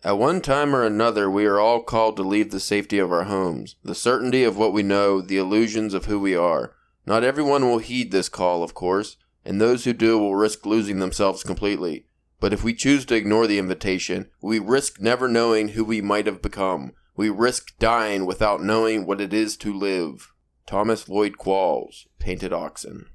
At one time or another, we are all called to leave the safety of our homes, the certainty of what we know, the illusions of who we are. Not everyone will heed this call, of course, and those who do will risk losing themselves completely. But if we choose to ignore the invitation, we risk never knowing who we might have become. We risk dying without knowing what it is to live. Thomas Lloyd Qualls, Painted Oxen.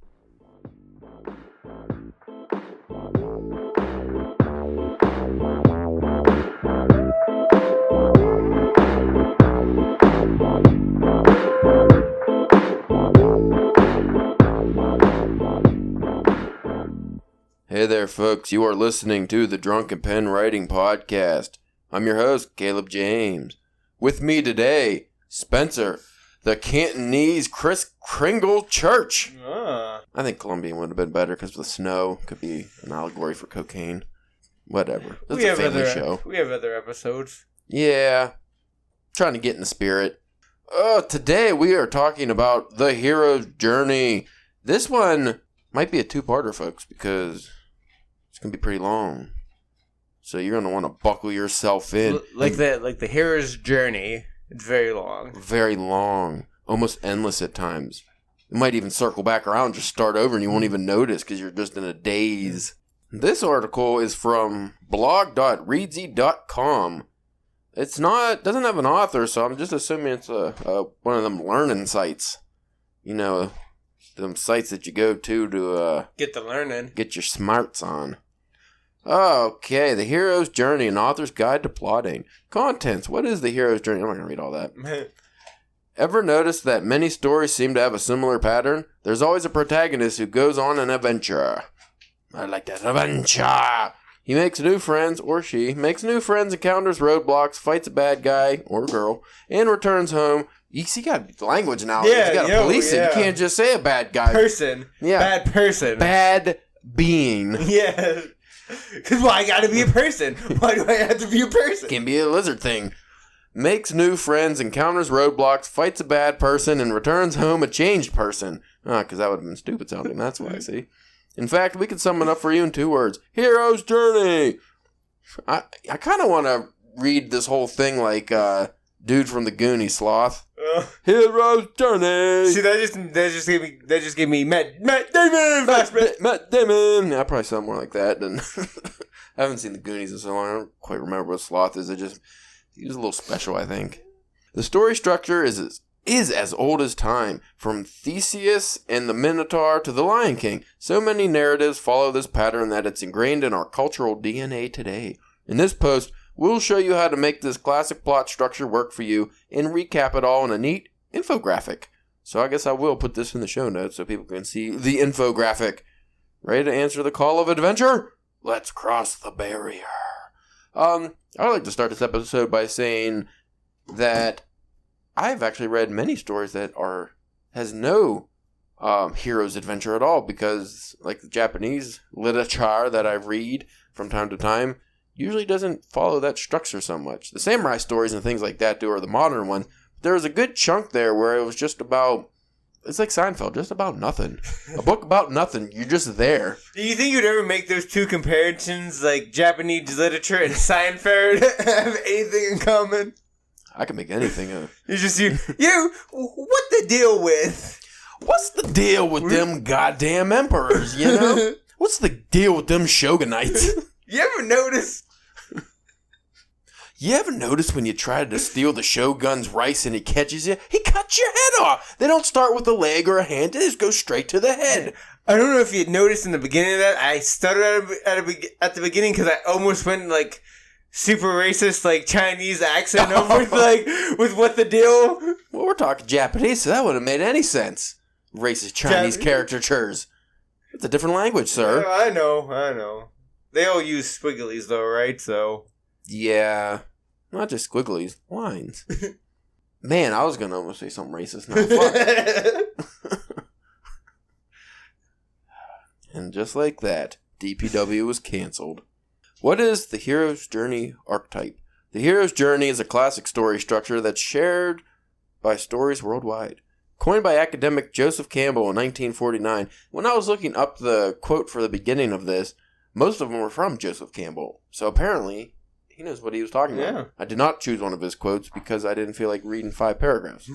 Hey there, folks. You are listening to the Drunken Pen Writing Podcast. I'm your host, Caleb James. With me today, Spencer, the Cantonese Kris Kringle Church. I think Colombian would have been better because the snow could be an allegory for cocaine. Whatever. It's a family show. We have other episodes. Yeah. Trying to get in the spirit. Today we are talking about the hero's journey. This one might be a two-parter, folks, because it's going to be pretty long. So you're going to want to buckle yourself in. Like the hero's journey. It's very long. Very long. Almost endless at times. It might even circle back around, just start over, and you won't even notice because you're just in a daze. This article is from blog.readsy.com. Doesn't have an author, so I'm just assuming it's one of them learning sites. You know, them sites that you go to get the learning. Get your smarts on. Okay, The Hero's Journey, an author's guide to plotting. Contents. What is the hero's journey? I'm not going to read all that. Ever notice that many stories seem to have a similar pattern? There's always a protagonist who goes on an adventure. I like that. Adventure! He makes new friends, or she, makes new friends, encounters roadblocks, fights a bad guy, or girl, and returns home. You see, you got language now. Yeah, you got to police it. You can't just say a bad guy. Person. Yeah. Bad person. Bad being. Yeah. Because why I gotta be a person? Why do I have to be a person? Can be a lizard thing. Makes new friends, encounters roadblocks, fights a bad person, and returns home a changed person. Because that would have been stupid sounding. That's why, see. In fact, we could sum it up for you in 2 words. Hero's Journey. I kind of want to read this whole thing like dude from the Goonies, Sloth. Hero's Journey. See, that just gave me Matt Damon flashback. Matt Damon. I probably sound more like that than. I haven't seen the Goonies in so long. I don't quite remember what Sloth is. He was a little special, I think. The story structure is as old as time, from Theseus and the Minotaur to the Lion King. So many narratives follow this pattern that it's ingrained in our cultural DNA today. In this post, we'll show you how to make this classic plot structure work for you and recap it all in a neat infographic. So I guess I will put this in the show notes so people can see the infographic. Ready to answer the call of adventure? Let's cross the barrier. I'd like to start this episode by saying that I've actually read many stories that has no hero's adventure at all, because like the Japanese literature that I read from time to time usually doesn't follow that structure so much. The samurai stories and things like that do, or the modern ones. There was a good chunk there where it was just about, it's like Seinfeld, just about nothing. A book about nothing. You're just there. Do you think you'd ever make those two comparisons, like Japanese literature and Seinfeld, have anything in common? I can make anything. You what the deal with? What's the deal with them goddamn emperors, you know? What's the deal with them shogunates? You ever notice? You ever notice when you try to steal the shogun's rice and he catches you? He cuts your head off. They don't start with a leg or a hand. They just go straight to the head. I don't know if you noticed in the beginning of that. I stuttered at the beginning because I almost went like super racist, like Chinese accent over with what the deal. Well, we're talking Japanese, so that wouldn't have made any sense. Racist Chinese caricatures. It's a different language, sir. Yeah, I know. They all use squigglies though, right? So yeah, not just squigglies, lines. Man, I was gonna almost say something racist. No, fuck. And just like that, DPW was canceled. What is the hero's journey archetype? The hero's journey is a classic story structure that's shared by stories worldwide. Coined by academic Joseph Campbell in 1949. When I was looking up the quote for the beginning of this, most of them were from Joseph Campbell. So apparently, He knows what he was talking about. Yeah. I did not choose one of his quotes because I didn't feel like reading 5 paragraphs.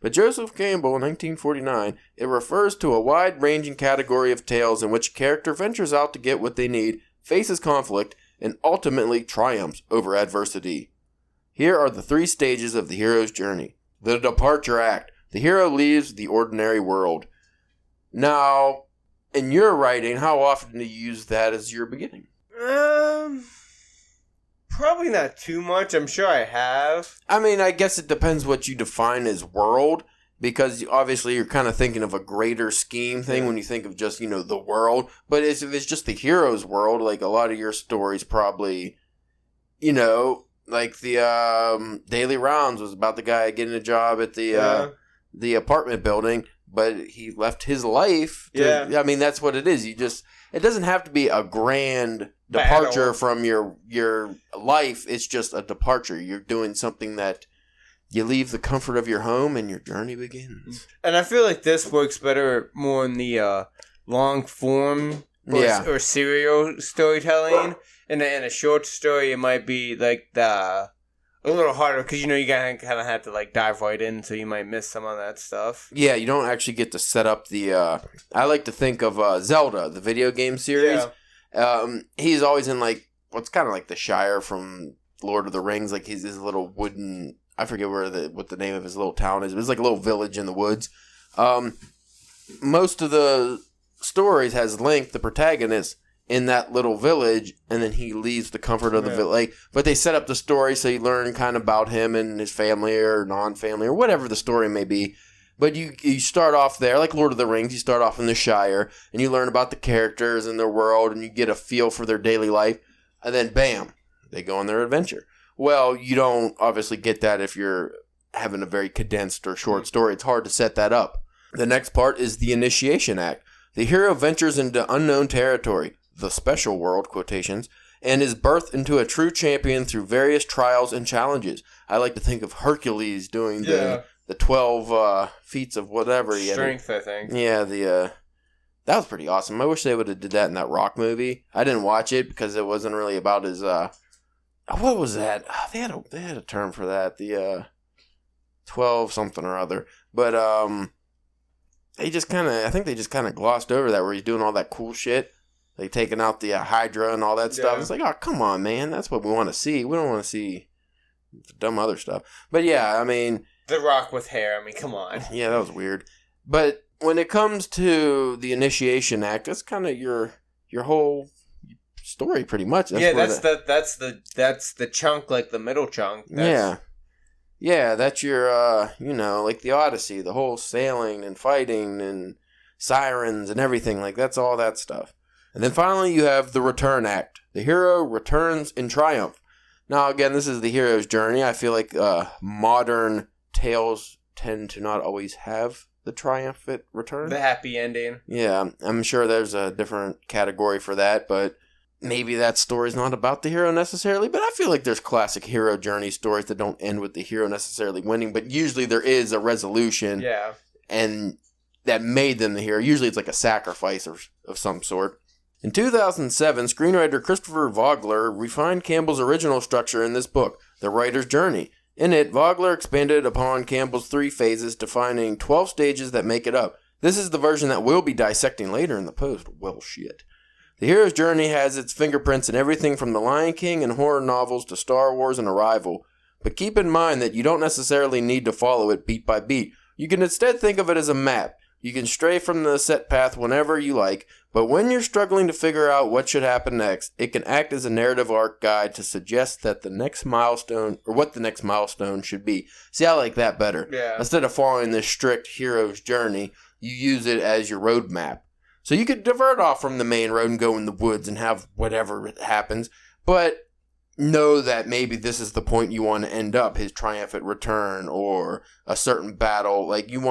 But Joseph Campbell, in 1949, it refers to a wide-ranging category of tales in which a character ventures out to get what they need, faces conflict, and ultimately triumphs over adversity. Here are the 3 stages of the hero's journey. The departure act. The hero leaves the ordinary world. Now, in your writing, how often do you use that as your beginning? Probably not too much. I'm sure I have. I mean, I guess it depends what you define as world, because obviously you're kind of thinking of a greater scheme thing when you think of just, the world. But if it's just the hero's world, like a lot of your stories probably, like the Daily Rounds was about the guy getting a job at the apartment building, but he left his life. I mean, that's what it is. It doesn't have to be a grand departure from your life. It's just a departure. You're doing something that you leave the comfort of your home and your journey begins. And I feel like this works better more in the long form or serial storytelling. In a short story, it might be like a little harder because you kind of have to like dive right in, so you might miss some of that stuff. Yeah, you don't actually get to set up the. I like to think of Zelda, the video game series. Yeah. He's always in like what's kind of like the Shire from Lord of the Rings. Like he's this little wooden. I forget what the name of his little town is. But it's like a little village in the woods. Most of the stories has Link, the protagonist, in that little village, and then he leaves the comfort of the village. But they set up the story so you learn kind of about him and his family or non-family or whatever the story may be. But you start off there, like Lord of the Rings, you start off in the Shire, and you learn about the characters and their world, and you get a feel for their daily life, and then bam, they go on their adventure. Well, you don't obviously get that if you're having a very condensed or short story. It's hard to set that up. The next part is the initiation act. The hero ventures into unknown territory, the special world, quotations, and is birthed into a true champion through various trials and challenges. I like to think of Hercules doing the 12 feats of whatever he had. Strength, I think. Yeah, that was pretty awesome. I wish they would have did that in that Rock movie. I didn't watch it because it wasn't really about his what was that? They had a term for that. The 12 something or other. But I think they just kind of glossed over that where he's doing all that cool shit. Like taking out the Hydra and all that stuff. It's like, oh, come on, man. That's what we want to see. We don't want to see dumb other stuff. But yeah, I mean... The Rock with hair. I mean, come on. Yeah, that was weird. But when it comes to the initiation act, that's kind of your whole story, pretty much. That's the chunk, like the middle chunk. Yeah, that's your, like the Odyssey, the whole sailing and fighting and sirens and everything. Like, that's all that stuff. And then finally, you have the return act. The hero returns in triumph. Now, again, this is the hero's journey. I feel like modern tales tend to not always have the triumphant return. The happy ending. Yeah, I'm sure there's a different category for that, but maybe that story's not about the hero necessarily. But I feel like there's classic hero journey stories that don't end with the hero necessarily winning, but usually there is a resolution. Yeah. And that made them the hero. Usually it's like a sacrifice of some sort. In 2007, screenwriter Christopher Vogler refined Campbell's original structure in this book, The Writer's Journey. In it, Vogler expanded upon Campbell's 3 phases, defining 12 stages that make it up. This is the version that we'll be dissecting later in the post. Well, shit. The hero's journey has its fingerprints in everything from The Lion King and horror novels to Star Wars and Arrival. But keep in mind that you don't necessarily need to follow it beat by beat. You can instead think of it as a map. You can stray from the set path whenever you like, but when you're struggling to figure out what should happen next, it can act as a narrative arc guide to suggest that the next milestone, or what the next milestone should be. See, I like that better. Yeah. Instead of following this strict hero's journey, you use it as your roadmap. So you could divert off from the main road and go in the woods and have whatever happens, but know that maybe this is the point you want to end up, his triumphant return, or a certain battle. Like, you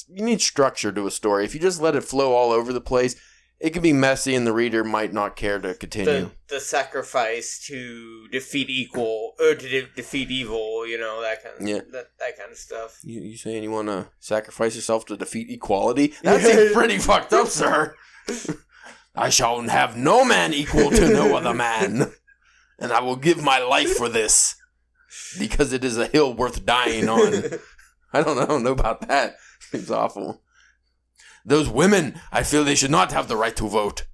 need structure to a story. If you just let it flow all over the place, it can be messy and the reader might not care to continue. The sacrifice to defeat evil, that kind of stuff. You saying you want to sacrifice yourself to defeat equality? That seems pretty fucked up, sir. I shall have no man equal to no other man. and I will give my life for this, because it is a hill worth dying on. I don't know about that. Seems awful. Those women, I feel they should not have the right to vote.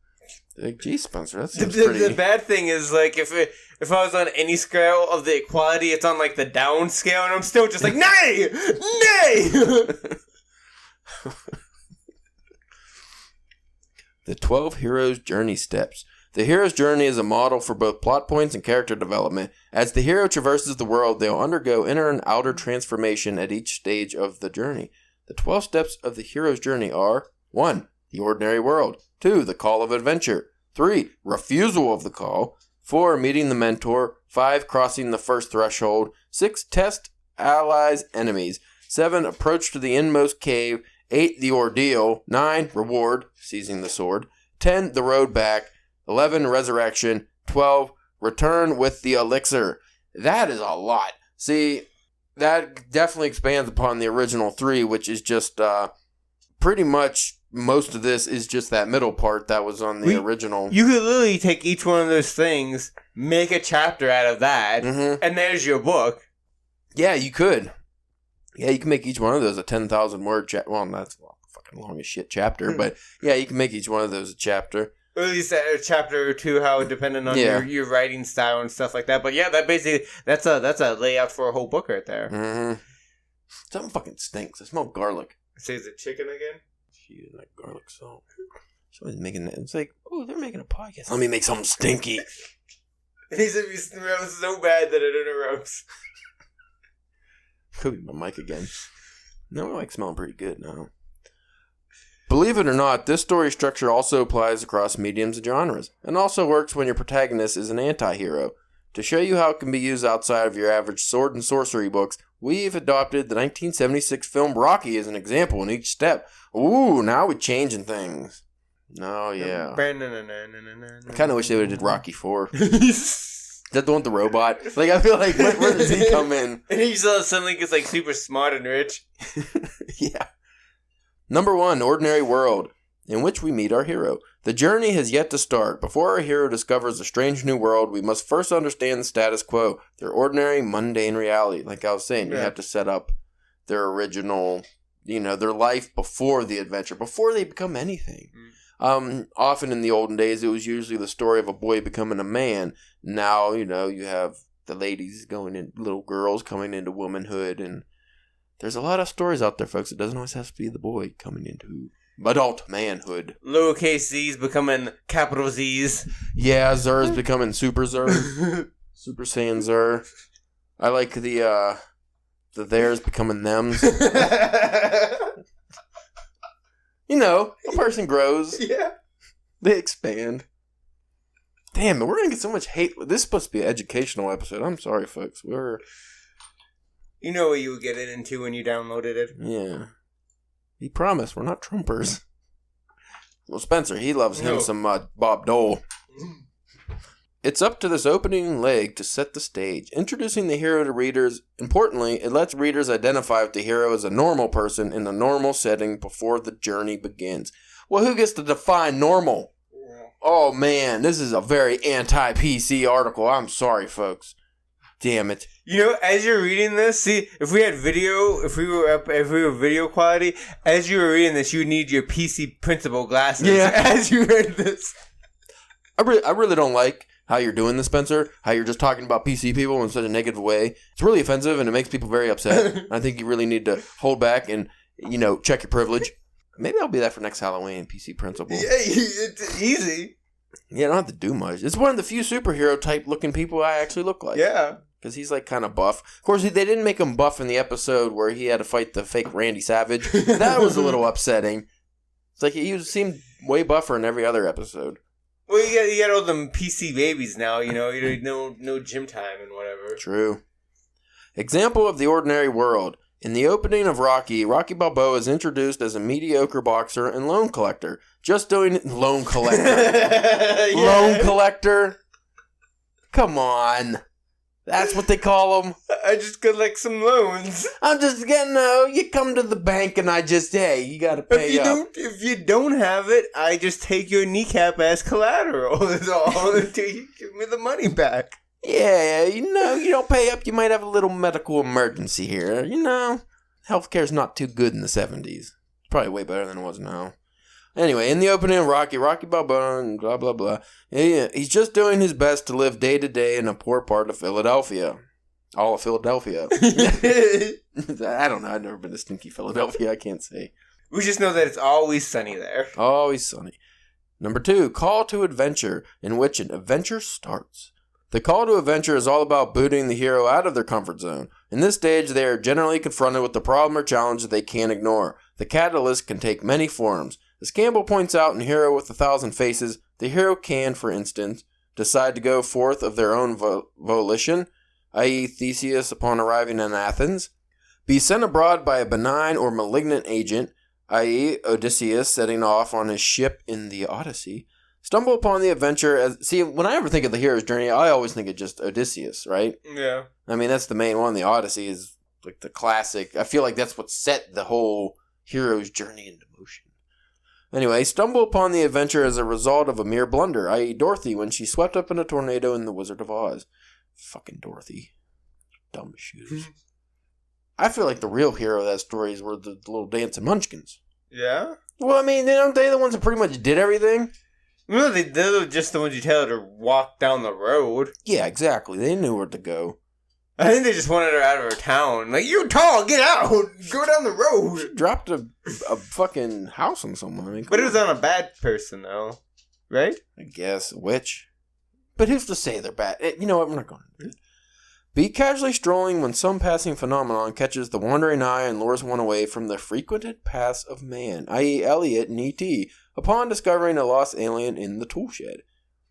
Like, geez, Spencer, that seems pretty... The bad thing is, like, if I was on any scale of the equality, it's on, like, the down scale, and I'm still just like, nay! Nay! The 12 Heroes' Journey Steps. The hero's journey is a model for both plot points and character development. As the hero traverses the world, they will undergo inner and outer transformation at each stage of the journey. The 12 steps of the hero's journey are 1. The ordinary world. 2. The call of adventure. 3. Refusal of the call. 4. Meeting the mentor. 5. Crossing the first threshold. 6. Test allies, enemies. 7. Approach to the inmost cave. 8. The ordeal. 9. Reward, seizing the sword. 10. The road back. 11. Resurrection. 12. Return with the elixir. That is a lot. See, that definitely expands upon the original 3, which is just pretty much most of this is just that middle part that was on the original. You could literally take each one of those things, make a chapter out of that, and there's your book. Yeah, you could. Yeah, you can make each one of those a 10,000 word chapter. Well, that's a fucking long as shit chapter, but yeah, you can make each one of those a chapter. Or at least a chapter or two, how depending on your writing style and stuff like that. But yeah, that basically that's a layout for a whole book right there. Mm-hmm. Something fucking stinks. I smell garlic. Say, is it chicken again? She didn't like garlic salt. Somebody's making it. It's like, oh, they're making a podcast. Let me make something stinky. He said he smells so bad that it interrupts. Could be my mic again. No, I like smelling pretty good now. Believe it or not, this story structure also applies across mediums and genres, and also works when your protagonist is an anti-hero. To show you how it can be used outside of your average sword and sorcery books, we've adopted the 1976 film Rocky as an example in each step. Ooh, now we're changing things. Oh, yeah. I kind of wish they would have did Rocky 4. Is that the one with the robot? Like, I feel like, where does he come in? And he suddenly gets, like, super smart and rich. Yeah. Number 1, Ordinary World, in which we meet our hero. The journey has yet to start. Before our hero discovers a strange new world, we must first understand the status quo, their ordinary, mundane reality. Like I was saying, you have to set up their original, their life before the adventure, before they become anything. Often in the olden days, it was usually the story of a boy becoming a man. Now, you have the ladies going in, little girls coming into womanhood, and there's a lot of stories out there, folks. It doesn't always have to be the boy coming into adult manhood. Lowercase z's becoming capital Z's. Yeah, Zer's becoming Super Zer. Super Saiyan Zer. I like the theirs becoming thems. A person grows. Yeah. They expand. Damn, but we're going to get so much hate. This is supposed to be an educational episode. I'm sorry, folks. You know what you would get it into when you downloaded it. Yeah. He promised. We're not Trumpers. Well, Spencer, he loves him some Bob Dole. It's up to this opening leg to set the stage, introducing the hero to readers. Importantly, it lets readers identify with the hero as a normal person in a normal setting before the journey begins. Well, who gets to define normal? Yeah. Oh, man, this is a very anti-PC article. I'm sorry, folks. Damn it. As you're reading this, see, if we were video quality, as you were reading this, you would need your PC principal glasses as you read this. I really don't like how you're doing this, Spencer, how you're just talking about PC people in such a negative way. It's really offensive, and it makes people very upset. I think you really need to hold back and, check your privilege. Maybe I'll be that for next Halloween, PC principal. Yeah, it's easy. Yeah, I don't have to do much. It's one of the few superhero type looking people I actually look like. Yeah. Because he's like kind of buff. Of course, they didn't make him buff in the episode where he had to fight the fake Randy Savage. That was a little upsetting. It's like he seemed way buffer in every other episode. Well, you got all them PC babies now, no gym time and whatever. True. Example of the ordinary world. In the opening of Rocky Balboa is introduced as a mediocre boxer and loan collector. Loan collector. Yeah. Loan collector? Come on. That's what they call them. I just collect some loans. I'm just getting, you come to the bank and you gotta pay up. If you don't have it, I just take your kneecap as collateral. That's all until you give me the money back. Yeah, you don't pay up, you might have a little medical emergency here. Healthcare's not too good in the 70s. Probably way better than it was now. Anyway, in the opening, Rocky Balboa, and blah, blah, blah. He's just doing his best to live day to day in a poor part of Philadelphia. All of Philadelphia. I don't know. I've never been to stinky Philadelphia. I can't say. We just know that it's always sunny there. Always sunny. Number 2, call to adventure, in which an adventure starts. The call to adventure is all about booting the hero out of their comfort zone. In this stage, they are generally confronted with the problem or challenge that they can't ignore. The catalyst can take many forms. As Campbell points out in Hero with 1,000 Faces, the hero can, for instance, decide to go forth of their own volition, i.e. Theseus upon arriving in Athens, be sent abroad by a benign or malignant agent, i.e. Odysseus setting off on his ship in the Odyssey, stumble upon the adventure when I ever think of the hero's journey, I always think of just Odysseus, right? Yeah. I mean, that's the main one. The Odyssey is like the classic. I feel like that's what set the whole hero's journey into motion. Anyway, stumble upon the adventure as a result of a mere blunder, i.e. Dorothy when she swept up in a tornado in The Wizard of Oz. Fucking Dorothy. Dumb shoes. I feel like the real hero of that story were the little dancing munchkins. Yeah? Well, I mean, aren't they the ones that pretty much did everything? No, they're just the ones you tell her to walk down the road. Yeah, exactly. They knew where to go. I think they just wanted her out of her town. Like, you tall, get out! Go down the road! She dropped a fucking house on someone. I mean, but it was on a bad person, though. Right? I guess. A witch. But who's to say they're bad? You know what? We're not going to do it. Be casually strolling when some passing phenomenon catches the wandering eye and lures one away from the frequented paths of man, i.e. Elliot and E.T., upon discovering a lost alien in the toolshed.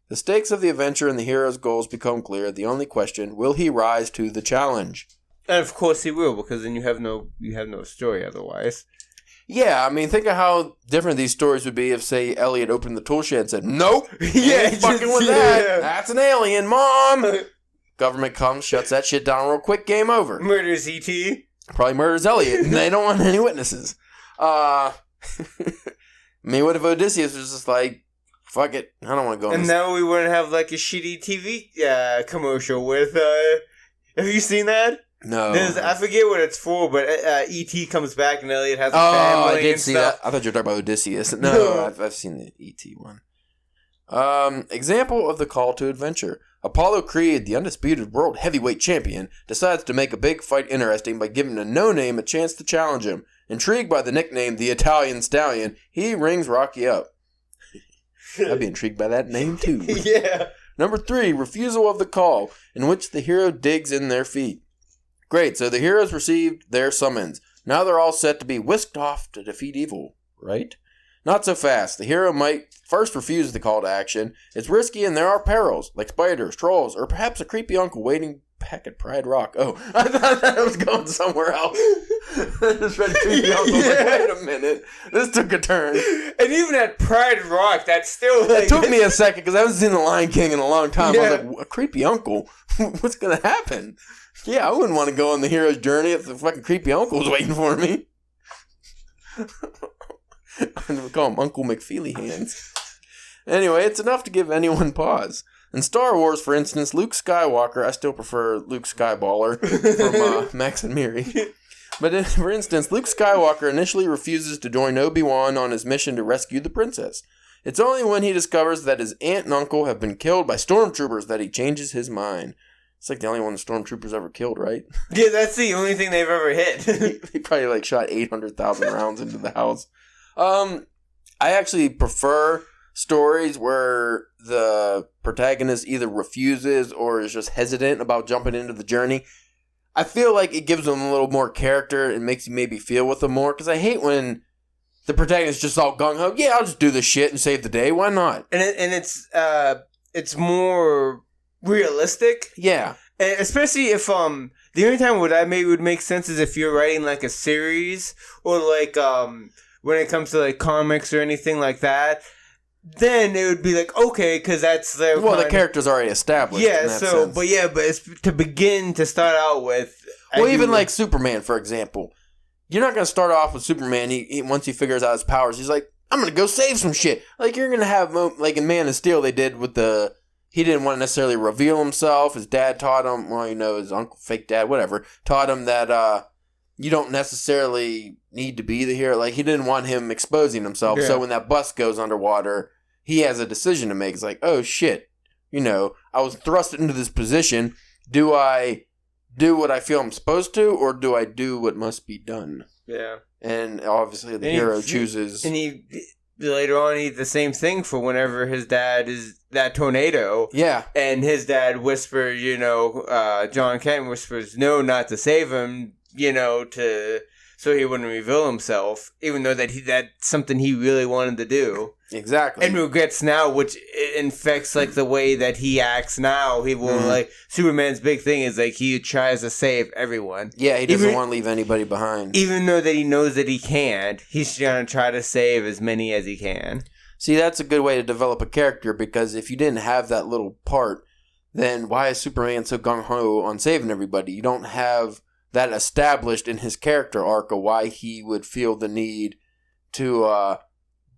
The stakes of the adventure and the hero's goals become clear. The only question, will he rise to the challenge? And of course he will, because then you have no story otherwise. Yeah, I mean, think of how different these stories would be if, say, Elliot opened the toolshed and said, nope, yeah, fucking with that. That's an alien, Mom. Government comes, shuts that shit down real quick, game over. Murders E.T. Probably murders Elliot, and they don't want any witnesses. I mean, what if Odysseus was just like, fuck it, I don't want to go on And this. now we wouldn't have like a shitty TV commercial with, have you seen that? No. I forget what it's for, but E.T. comes back and Elliot has a family. I did and see stuff. that. I thought you were talking about Odysseus. No, I've seen the E.T. one. Example of the call to adventure. Apollo Creed, the undisputed world heavyweight champion, decides to make a big fight interesting by giving a no-name a chance to challenge him. Intrigued by the nickname, the Italian Stallion, he rings Rocky up. I'd be intrigued by that name, too. Yeah. Number 3, refusal of the call, in which the hero digs in their feet. Great, so the heroes received their summons. Now they're all set to be whisked off to defeat evil, right? Not so fast. The hero might first refuse the call to action. It's risky and there are perils, like spiders, trolls, or perhaps a creepy uncle waiting back at Pride Rock. Oh, I thought that was going somewhere else. I just read creepy uncle. Yeah. Like, wait a minute. This took a turn. And even at Pride Rock, that's still like... It took me a second because I haven't seen The Lion King in a long time. Yeah. I was like, a creepy uncle? What's going to happen? Yeah, I wouldn't want to go on the hero's journey if the fucking creepy uncle was waiting for me. I'm going to call him Uncle McFeely Hands. Anyway, it's enough to give anyone pause. In Star Wars, for instance, Luke Skywalker, I still prefer Luke Skyballer from Max and Miri. But for instance, Luke Skywalker initially refuses to join Obi-Wan on his mission to rescue the princess. It's only when he discovers that his aunt and uncle have been killed by stormtroopers that he changes his mind. It's like the only one the stormtroopers ever killed, right? Yeah, that's the only thing they've ever hit. He probably shot 800,000 rounds into the house. I actually prefer stories where the protagonist either refuses or is just hesitant about jumping into the journey. I feel like it gives them a little more character and makes you maybe feel with them more. Because I hate when the protagonist is just all gung-ho. Yeah, I'll just do this shit and save the day. Why not? And it's more realistic. Yeah. And especially if the only time would make sense is if you're writing like a series or like when it comes to like comics or anything like that. Then it would be like, okay, because that's the... Well, the character's already established. Yeah, in that so, sense. but it's to start out with... Well, even like Superman, for example. You're not going to start off with Superman. He once he figures out his powers, he's like, I'm going to go save some shit. Like, you're going to have, like in Man of Steel, they did with the he didn't want to necessarily reveal himself. His dad taught him, well, his uncle, fake dad, whatever, taught him that you don't necessarily need to be the hero. Like, he didn't want him exposing himself. Yeah. So when that bus goes underwater, he has a decision to make. It's like, oh, shit. I was thrust into this position. Do I do what I feel I'm supposed to, or do I do what must be done? Yeah. And obviously the hero chooses. And he later on, he did the same thing for whenever his dad is that tornado. Yeah. And his dad whispers, John Kent whispers, no, not to save him, so he wouldn't reveal himself, even though that's something he really wanted to do. Exactly. And regrets now, which infects, like, the way that he acts now. He will, like, Superman's big thing is, like, he tries to save everyone. Yeah, he doesn't want to leave anybody behind. Even though that he knows that he can't, he's going to try to save as many as he can. See, that's a good way to develop a character, because if you didn't have that little part, then why is Superman so gung-ho on saving everybody? You don't have that established in his character arc of why he would feel the need to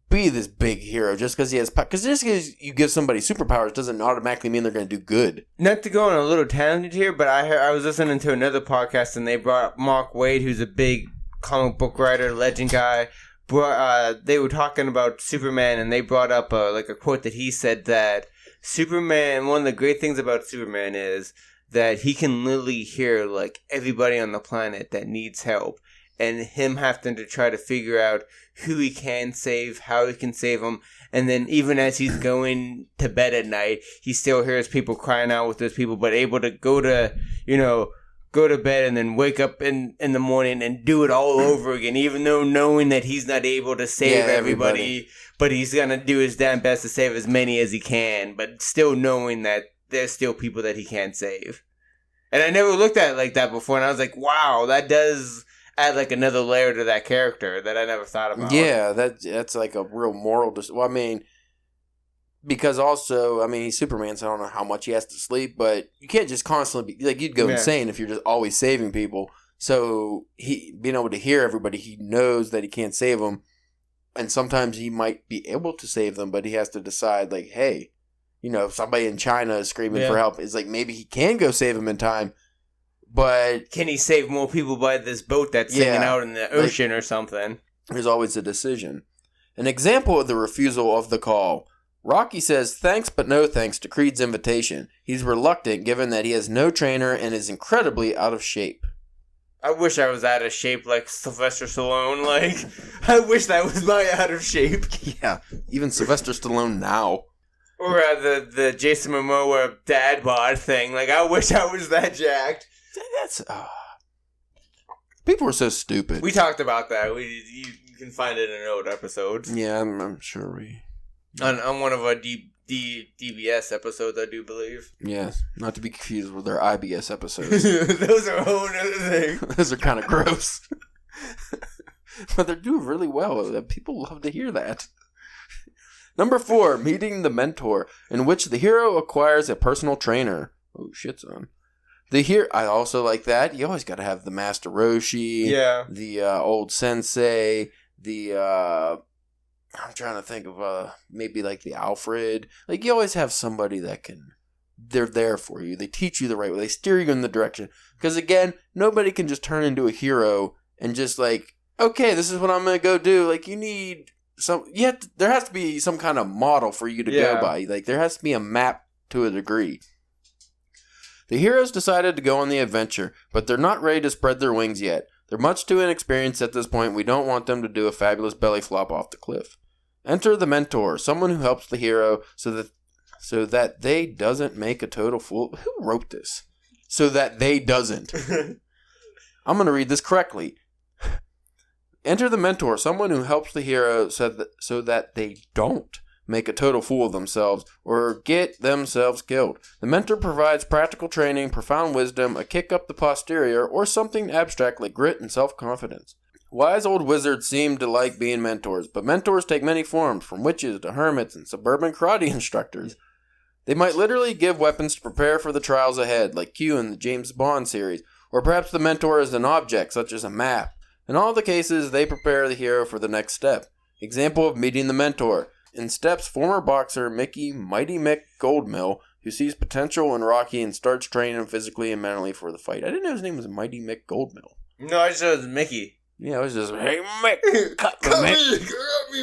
be this big hero just because he has... Because just because you give somebody superpowers doesn't automatically mean they're going to do good. Not to go on a little tangent here, but I was listening to another podcast and they brought up Mark Waid, who's a big comic book writer, legend guy. They were talking about Superman and they brought up a quote that he said that Superman... One of the great things about Superman is that he can literally hear, like, everybody on the planet that needs help. And him having to try to figure out who he can save, how he can save them. And then even as he's going to bed at night, he still hears people crying out with those people, but able to go to bed and then wake up in the morning and do it all over again, even though knowing that he's not able to save everybody, but he's going to do his damn best to save as many as he can, but still knowing that there's still people that he can't save. And I never looked at it like that before, and I was like, wow, that does add like another layer to that character that I never thought about. Yeah, that's like a real moral... because also, he's Superman, so I don't know how much he has to sleep, but you can't just constantly be... Like, you'd go insane if you're just always saving people. So, he being able to hear everybody, he knows that he can't save them, and sometimes he might be able to save them, but he has to decide, like, hey... if somebody in China is screaming for help, it's like maybe he can go save them in time, but... Can he save more people by this boat that's singing out in the ocean or something? There's always a decision. An example of the refusal of the call. Rocky says thanks but no thanks to Creed's invitation. He's reluctant given that he has no trainer and is incredibly out of shape. I wish I was out of shape like Sylvester Stallone. Like, I wish that was my out of shape. Yeah, even Sylvester Stallone now. Or the Jason Momoa dad bod thing. Like, I wish I was that jacked. That's... people are so stupid. We talked about that. You can find it in old episodes. Yeah, I'm sure we... On one of our DBS episodes, I do believe. Yes, not to be confused with our IBS episodes. Those are a whole other thing. Those are kind of gross. But they're doing really well. People love to hear that. Number 4, meeting the mentor, in which the hero acquires a personal trainer. Oh, shit, son. I also like that. You always got to have the Master Roshi. Yeah. The old sensei. I'm trying to think of maybe like the Alfred. Like, you always have somebody that they're there for you. They teach you the right way. They steer you in the direction. Because again, nobody can just turn into a hero and just like, okay, this is what I'm going to go do. Like, you need there has to be some kind of model for you to go by. Like, there has to be a map to a degree. The heroes decided to go on the adventure, but they're not ready to spread their wings yet. They're much too inexperienced at this point. We don't want them to do a fabulous belly flop off the cliff. Enter the mentor, someone who helps the hero so that they doesn't make a total fool. Who wrote this? So that they doesn't. I'm going to read this correctly. Enter the mentor, someone who helps the hero so that they don't make a total fool of themselves or get themselves killed. The mentor provides practical training, profound wisdom, a kick up the posterior, or something abstract like grit and self-confidence. Wise old wizards seem to like being mentors, but mentors take many forms, from witches to hermits and suburban karate instructors. They might literally give weapons to prepare for the trials ahead, like Q in the James Bond series, or perhaps the mentor is an object, such as a map. In all the cases, they prepare the hero for the next step. Example of meeting the mentor. In Steps, former boxer Mickey Mighty Mick Goldmill who sees potential in Rocky and starts training him physically and mentally for the fight. I didn't know his name was Mighty Mick Goldmill. No, I just know it was Mickey. Yeah, it was just, hey, Mick. Cut me,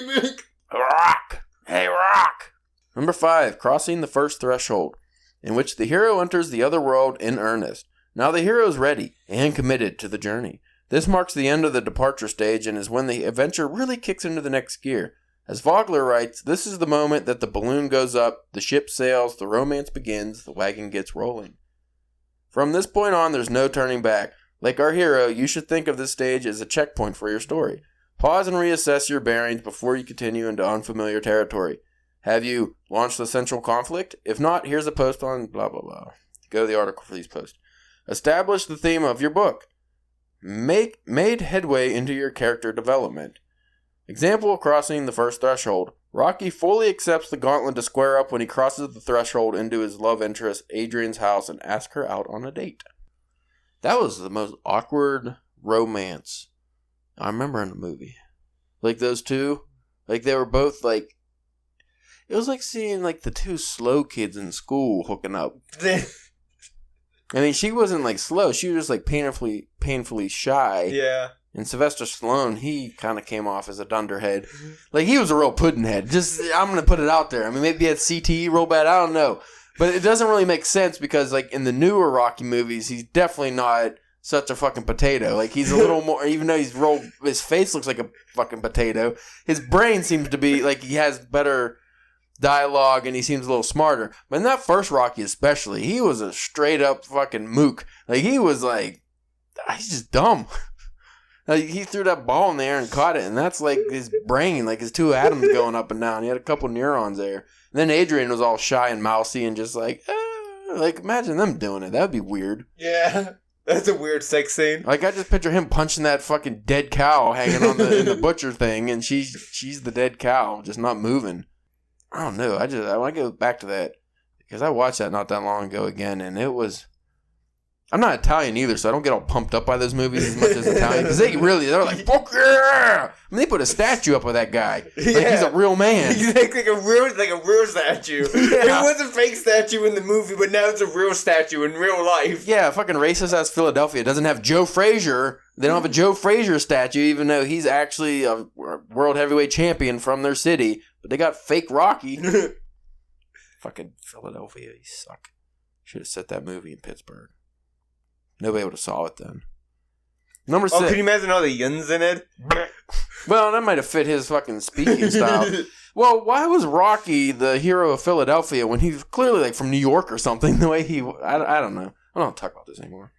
Mick. Rock. Hey, Rock. Number 5, crossing the first threshold, in which the hero enters the other world in earnest. Now the hero is ready and committed to the journey. This marks the end of the departure stage and is when the adventure really kicks into the next gear. As Vogler writes, this is the moment that the balloon goes up, the ship sails, the romance begins, the wagon gets rolling. From this point on, there's no turning back. Like our hero, you should think of this stage as a checkpoint for your story. Pause and reassess your bearings before you continue into unfamiliar territory. Have you launched the central conflict? If not, here's a post on blah blah blah. Go to the article for these posts. Establish the theme of your book. Made headway into your character development. Example of crossing the first threshold. Rocky fully accepts the gauntlet to square up when he crosses the threshold into his love interest, Adrian's house, and asks her out on a date. That was the most awkward romance I remember in the movie. Like those two, like they were both like, it was like seeing like the two slow kids in school hooking up. I mean, she wasn't like slow. She was just like painfully shy. Yeah. And Sylvester Stallone, he kind of came off as a dunderhead. Like, he was a real puddinhead. Just, I'm going to put it out there. I mean, maybe he had CTE real bad. I don't know. But it doesn't really make sense because, like, in the newer Rocky movies, he's definitely not such a fucking potato. Like, he's a little more, even though his face looks like a fucking potato, his brain seems to be, like, he has better dialogue and he seems a little smarter. But in that first Rocky especially, he was a straight up fucking mook. Like, he was like, he's just dumb. Like, he threw that ball in the air and caught it, and that's like his brain, like his two atoms going up and down. He had a couple neurons there. And then Adrian was all shy and mousy and just like imagine them doing it. That'd be weird. Yeah, that's a weird sex scene. Like, I just picture him punching that fucking dead cow hanging on in the butcher thing, and she's the dead cow, just not moving. I don't know. I want to go back to that because I watched that not that long ago again, and it was. I'm not Italian either, so I don't get all pumped up by those movies as much as Italian. Because they're like, fuck yeah! I mean, they put a statue up of that guy. Like, he's a real man. He's like a real statue. Yeah. It was a fake statue in the movie, but now it's a real statue in real life. Yeah, fucking racist ass Philadelphia doesn't have Joe Frazier. They don't have a Joe Frazier statue, even though he's actually a world heavyweight champion from their city. But they got fake Rocky. Fucking Philadelphia, you suck. Should have set that movie in Pittsburgh. Nobody would have saw it then. Number 6. Oh, can you imagine all the yuns in it? Well, that might have fit his fucking speaking style. Well, why was Rocky the hero of Philadelphia when he's clearly like from New York or something? The way I don't know. I don't talk about this anymore.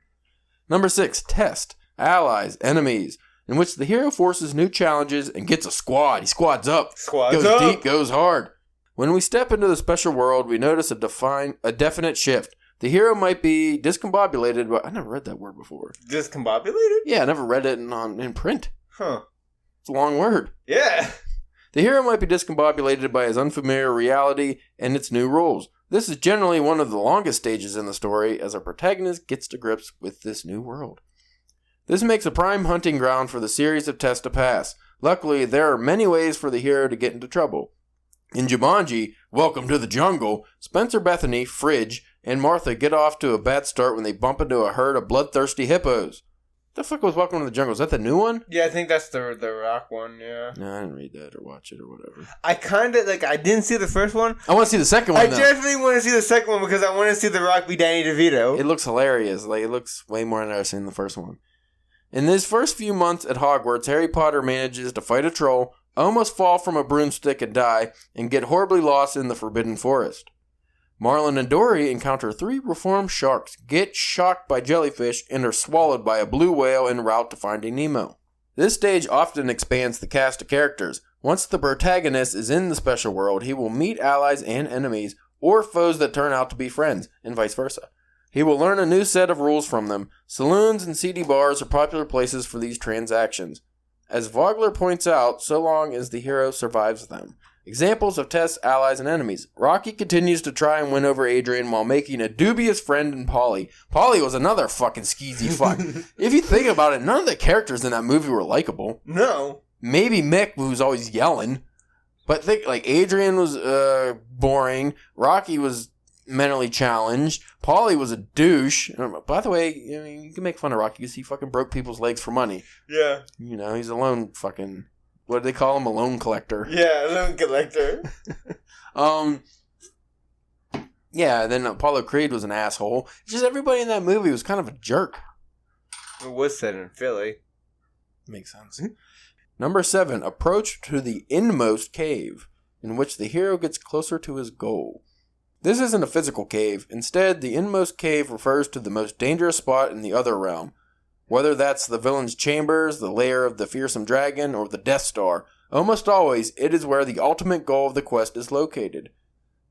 Number 6. Test. Allies. Enemies. In which the hero forces new challenges and gets a squad. He squads up. Goes deep, goes hard. When we step into the special world, we notice a definite shift. The hero might be discombobulated, but I never read that word before. Discombobulated? Yeah, I never read it in print. Huh. It's a long word. Yeah. The hero might be discombobulated by his unfamiliar reality and its new rules. This is generally one of the longest stages in the story as our protagonist gets to grips with this new world. This makes a prime hunting ground for the series of tests to pass. Luckily, there are many ways for the hero to get into trouble. In Jumanji, Welcome to the Jungle, Spencer Bethany, Fridge, and Martha get off to a bad start when they bump into a herd of bloodthirsty hippos. The fuck was Welcome to the Jungle? Is that the new one? Yeah, I think that's the Rock one, yeah. No, I didn't read that or watch it or whatever. I kind of, I didn't see the first one. I want to see the second one, I definitely want to see the second one because I want to see The Rock be Danny DeVito. It looks hilarious. Like, it looks way more interesting than the first one. In his first few months at Hogwarts, Harry Potter manages to fight a troll, almost fall from a broomstick and die, and get horribly lost in the Forbidden Forest. Marlin and Dory encounter 3 reformed sharks, get shocked by jellyfish, and are swallowed by a blue whale en route to Finding Nemo. This stage often expands the cast of characters. Once the protagonist is in the special world, he will meet allies and enemies, or foes that turn out to be friends, and vice versa. He will learn a new set of rules from them. Saloons and seedy bars are popular places for these transactions. As Vogler points out, so long as the hero survives them. Examples of tests, allies, and enemies. Rocky continues to try and win over Adrian while making a dubious friend in Paulie. Paulie was another fucking skeezy fuck. If you think about it, none of the characters in that movie were likable. No. Maybe Mick, who's always yelling. But think, like, Adrian was boring. Rocky was mentally challenged. Paulie was a douche. By the way, I mean, you can make fun of Rocky because he fucking broke people's legs for money. Yeah. You know, he's a loan fucking... What do they call him? A loan collector. Yeah, a loan collector. Yeah, then Apollo Creed was an asshole. It's just everybody in that movie was kind of a jerk. It was set in Philly. Makes sense. Number 7, approach to the inmost cave, in which the hero gets closer to his goal. This isn't a physical cave. Instead, the inmost cave refers to the most dangerous spot in the other realm. Whether that's the villain's chambers, the lair of the fearsome dragon, or the Death Star, almost always it is where the ultimate goal of the quest is located.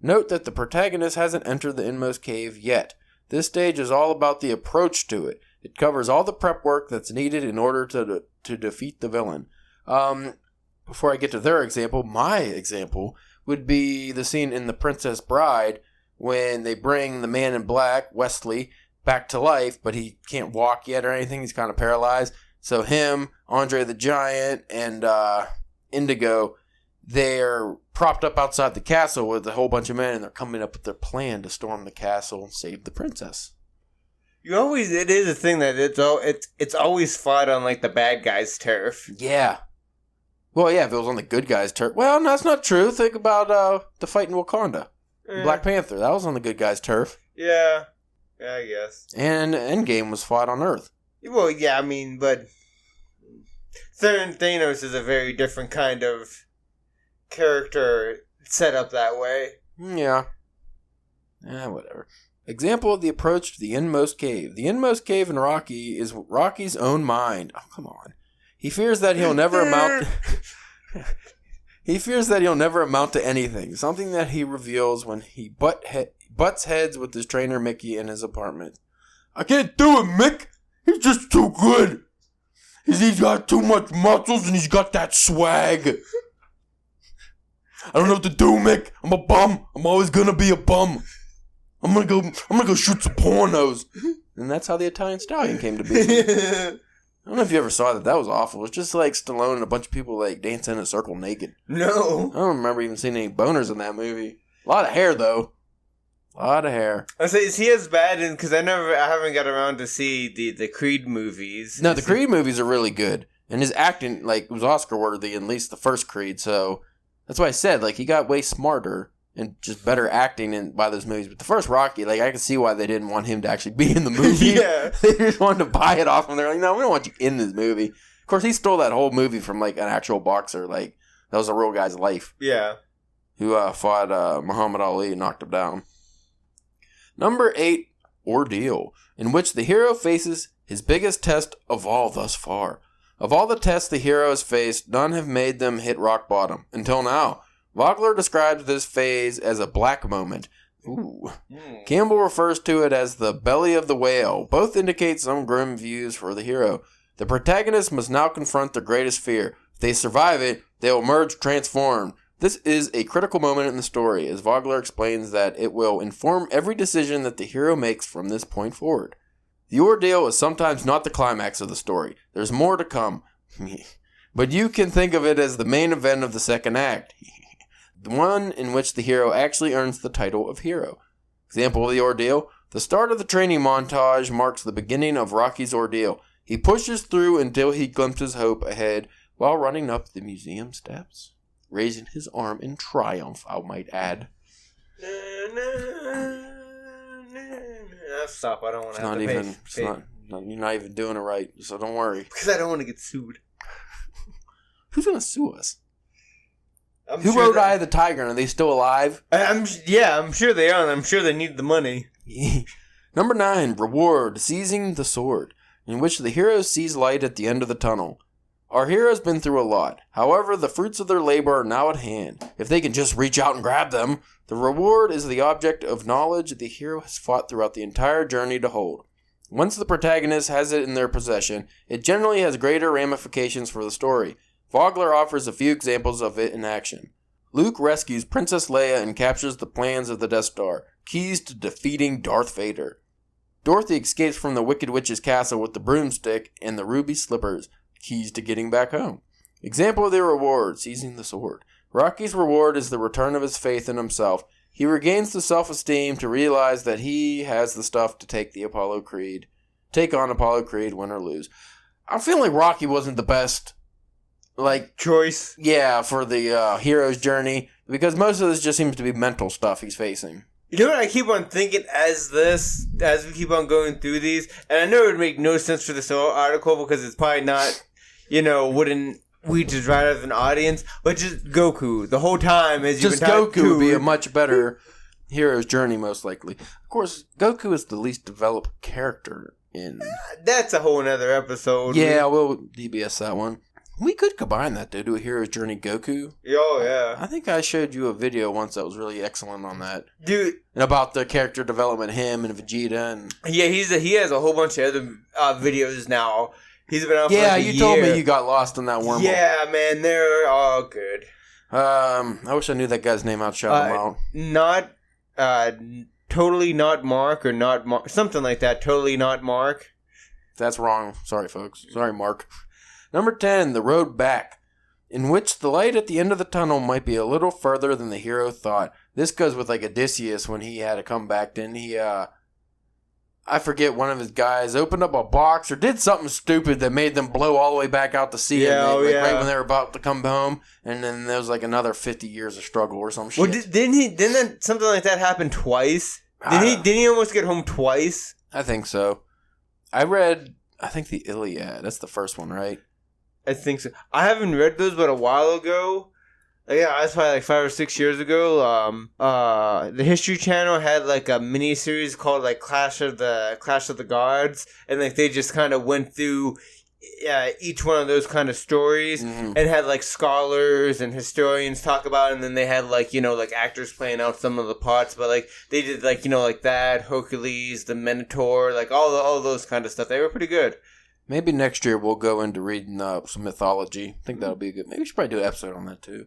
Note that the protagonist hasn't entered the inmost cave yet. This stage is all about the approach to it. It covers all the prep work that's needed in order to defeat the villain. Before I get to their example, my example would be the scene in The Princess Bride when they bring the man in black, Wesley, back to life, but he can't walk yet or anything. He's kind of paralyzed. So him, Andre the Giant, and Indigo, they're propped up outside the castle with a whole bunch of men, and they're coming up with their plan to storm the castle and save the princess. It is a thing that it's always fought on like the bad guy's turf. Yeah. Well, yeah, if it was on the good guy's turf. Well, no, that's not true. Think about the fight in Wakanda. Black Panther, that was on the good guy's turf. Yeah, I guess. And Endgame was fought on Earth. Well, yeah, I mean, but Thanos is a very different kind of character set up that way. Yeah. Whatever. Example of the approach to the inmost cave. The inmost cave in Rocky is Rocky's own mind. Oh, come on. He fears that he'll never amount... He fears that he'll never amount to anything. Something that he reveals when he butts heads with his trainer Mickey in his apartment. I can't do it, Mick. He's just too good. He's got too much muscles and he's got that swag. I don't know what to do, Mick. I'm a bum. I'm always gonna be a bum. I'm gonna go shoot some pornos. And that's how the Italian Stallion came to be. I don't know if you ever saw that. That was awful. It's just like Stallone and a bunch of people like dancing in a circle naked. No. I don't remember even seeing any boners in that movie. A lot of hair, though. A lot of hair. I say, is he as bad? Because I haven't got around to see the Creed movies. No, the Creed movies are really good. And his acting, like, was Oscar-worthy, at least the first Creed. So that's why I said, like, he got way smarter and just better acting by those movies. But the first Rocky, like, I can see why they didn't want him to actually be in the movie. Yeah. They just wanted to buy it off him. They're like, no, we don't want you in this movie. Of course, he stole that whole movie from, like, an actual boxer. Like, that was a real guy's life. Yeah. Who fought Muhammad Ali and knocked him down. Number 8, Ordeal, in which the hero faces his biggest test of all thus far. Of all the tests the hero has faced, none have made them hit rock bottom. Until now. Vogler describes this phase as a black moment. Ooh. Campbell refers to it as the belly of the whale. Both indicate some grim views for the hero. The protagonist must now confront their greatest fear. If they survive it, they will emerge transformed. This is a critical moment in the story, as Vogler explains that it will inform every decision that the hero makes from this point forward. The ordeal is sometimes not the climax of the story. There's more to come. But you can think of it as the main event of the second act. The one in which the hero actually earns the title of hero. Example of the ordeal. The start of the training montage marks the beginning of Rocky's ordeal. He pushes through until he glimpses hope ahead while running up the museum steps. Raising his arm in triumph, I might add. Stop, I don't want to have to you're not even doing it right, so don't worry. Because I don't want to get sued. Who's going to sue us? Who wrote Eye of the Tiger? Are they still alive? I'm sure they are, and I'm sure they need the money. Number 9, Reward, Seizing the Sword, in which the hero sees light at the end of the tunnel. Our hero's been through a lot. However, the fruits of their labor are now at hand. If they can just reach out and grab them, the reward is the object of knowledge the hero has fought throughout the entire journey to hold. Once the protagonist has it in their possession, it generally has greater ramifications for the story. Vogler offers a few examples of it in action. Luke rescues Princess Leia and captures the plans of the Death Star, keys to defeating Darth Vader. Dorothy escapes from the Wicked Witch's castle with the broomstick and the ruby slippers, keys to getting back home. Example of the reward, seizing the sword. Rocky's reward is the return of his faith in himself. He regains the self-esteem to realize that he has the stuff to take on Apollo Creed, win or lose. I feel like Rocky wasn't the best, choice. Yeah, for the hero's journey, because most of this just seems to be mental stuff he's facing. You know what I keep on thinking as we keep on going through these, and I know it would make no sense for this article because it's probably not, wouldn't we just right as an audience, but just Goku the whole time as you've been Goku would be a much better hero's journey, most likely. Of course, Goku is the least developed character in. That's a whole nother episode. Yeah, we'll DBS that one. We could combine that, though, to a hero's journey Goku. Oh, yeah. I think I showed you a video once that was really excellent on that. Dude. And about the character development, him and Vegeta. And yeah, he has a whole bunch of other videos now. He's been out for a year. Told me you got lost in that wormhole. Yeah, man, they're all good. I wish I knew that guy's name. I'd shout him out. Totally not Mark or not Mark. Something like that. Totally not Mark. That's wrong. Sorry, folks. Sorry, Mark. Number 10, The Road Back, in which the light at the end of the tunnel might be a little further than the hero thought. This goes with Odysseus when he had to come back. Didn't he, I forget, one of his guys opened up a box or did something stupid that made them blow all the way back out to sea. Right when they were about to come home. And then there was another 50 years of struggle or some shit. Well, didn't something like that happen twice? Didn't he almost get home twice? I think so. I think the Iliad. That's the first one, right? I think so. I haven't read those, but a while ago. Yeah, that's probably 5 or 6 years ago. The History Channel had a mini series called Clash of the Gods, and they just kind of went through each one of those kind of stories, and had scholars and historians talk about it, and then they had actors playing out some of the parts, but they did that Hercules, the Minotaur, all those kind of stuff. They were pretty good. Maybe next year we'll go into reading some mythology. I think that'll be good. Maybe we should probably do an episode on that too.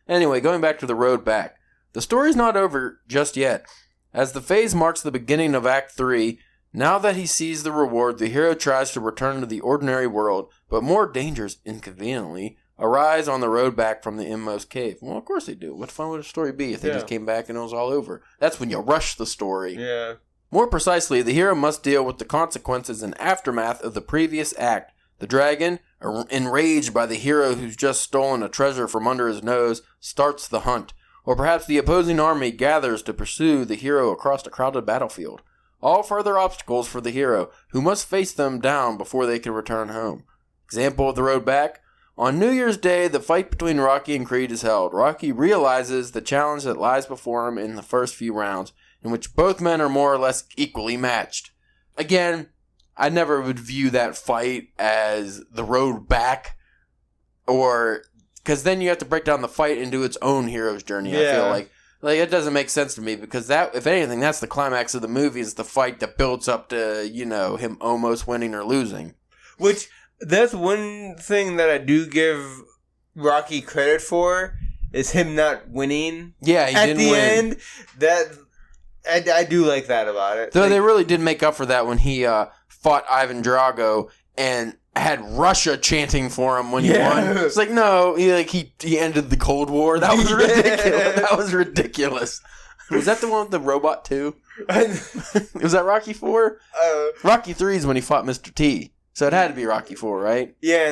Anyway, going back to The Road Back. The story's not over just yet. As the phase marks the beginning of Act 3, now that he sees the reward, the hero tries to return to the ordinary world, but more dangers, inconveniently, arise on the road back from the inmost cave. Well, of course they do. What fun would a story be if they just came back and it was all over? That's when you rush the story. Yeah. More precisely, the hero must deal with the consequences and aftermath of the previous act. The dragon, enraged by the hero who's just stolen a treasure from under his nose, starts the hunt. Or perhaps the opposing army gathers to pursue the hero across a crowded battlefield. All further obstacles for the hero, who must face them down before they can return home. Example of The Road Back. On New Year's Day, the fight between Rocky and Creed is held. Rocky realizes the challenge that lies before him in the first few rounds, in which both men are more or less equally matched. Again, I never would view that fight as the road back, because then you have to break down the fight into its own hero's journey. Yeah. I feel like it doesn't make sense to me, because that, if anything, that's the climax of the movie, is the fight that builds up to, him almost winning or losing. Which, that's one thing that I do give Rocky credit for, is him not winning. Yeah, he didn't win. At the end, I do like that about it. Though they really did make up for that when he fought Ivan Drago and had Russia chanting for him when he won. It's no, he ended the Cold War. That was ridiculous. That was ridiculous. Was that the one with the robot too? Was that Rocky 4? Rocky 3 is when he fought Mr. T. So it had to be Rocky 4, right? Yeah,